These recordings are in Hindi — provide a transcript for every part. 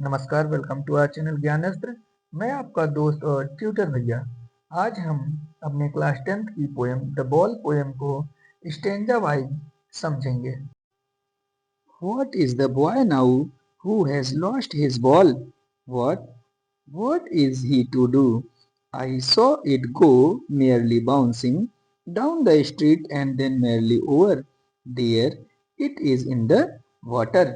नमस्कार, वेलकम टू आवर चैनल ज्ञानास्त्र। मैं आपका दोस्त और ट्यूटर भैया। आज हम अपने क्लास 10th की पोएम द बॉल पोएम को स्टैंजा वाइज समझेंगे। What is the boy now who has lost his ball? What is he to do? I saw it go merely bouncing down the street and then merely over. There it is in the water.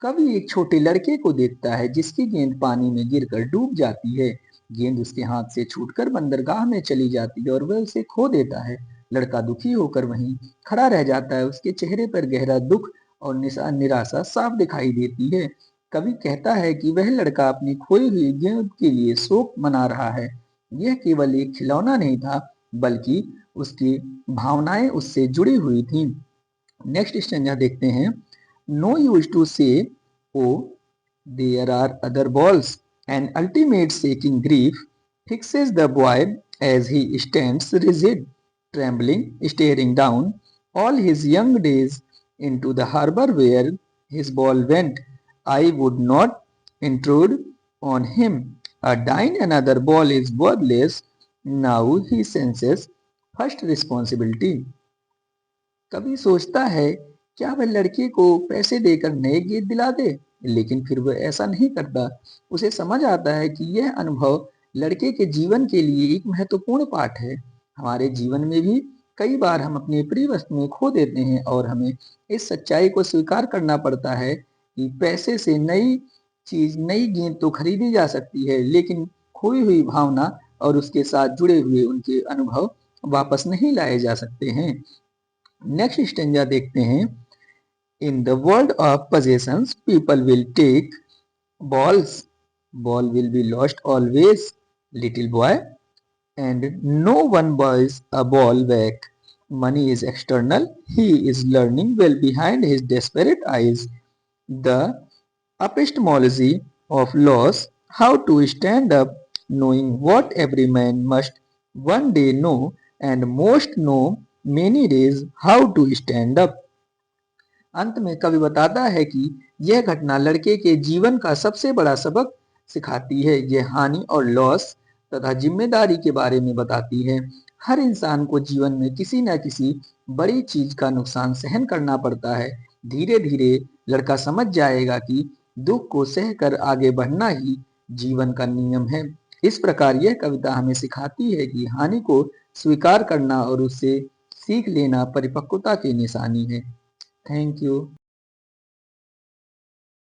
कवि एक छोटे लड़के को देखता है जिसकी गेंद पानी में गिरकर डूब जाती है। गेंद उसके हाथ से छूटकर बंदरगाह में चली जाती है और वह उसे खो देता है। लड़का दुखी होकर वहीं खड़ा रह जाता है। उसके चेहरे पर गहरा दुख और निराशा साफ दिखाई देती है। कवि कहता है कि वह लड़का अपनी खोई हुई गेंद के लिए शोक मना रहा है। यह केवल एक खिलौना नहीं था, बल्कि उसकी भावनाएं उससे जुड़ी हुई थीं। नेक्स्ट स्टेंजा देखते हैं। No use to say, oh, there are other balls. An ultimate shaking grief fixes the boy as he stands rigid, trembling, staring down all his young days into the harbor where his ball went. I would not intrude on him. A dying another ball is worthless. Now he senses first responsibility. कवि सोचता है क्या वह लड़के को पैसे देकर नए गेट दिला दे, लेकिन फिर वह ऐसा नहीं करता। उसे समझ आता है कि यह अनुभव लड़के के जीवन के लिए एक महत्वपूर्ण पाठ है। हमारे जीवन में भी कई बार हम अपनी प्रिय वस्तुएं खो देते हैं और हमें इस सच्चाई को स्वीकार करना पड़ता है कि पैसे से नई गेंद तो खरीदी जा सकती है, लेकिन खोई हुई भावना और उसके साथ जुड़े हुए उनके अनुभव वापस नहीं लाए जा सकते हैं। नेक्स्ट स्टेंजा देखते हैं। In the world of possessions people will take balls, ball will be lost always, little boy, and no one buys a ball back. Money is external, he is learning well behind his desperate eyes the epistemology of loss, how to stand up, knowing what every man must one day know, and most know many days how to stand up. अंत में कवि बताता है कि यह घटना लड़के के जीवन का सबसे बड़ा सबक सिखाती है। यह हानि और लॉस तथा जिम्मेदारी के बारे में बताती है। हर इंसान को जीवन में किसी न किसी बड़ी चीज का नुकसान सहन करना पड़ता है। धीरे धीरे लड़का समझ जाएगा कि दुख को सहकर आगे बढ़ना ही जीवन का नियम है। इस प्रकार यह कविता हमें सिखाती है कि हानि को स्वीकार करना और उससे सीख लेना परिपक्वता की निशानी है। Thank you.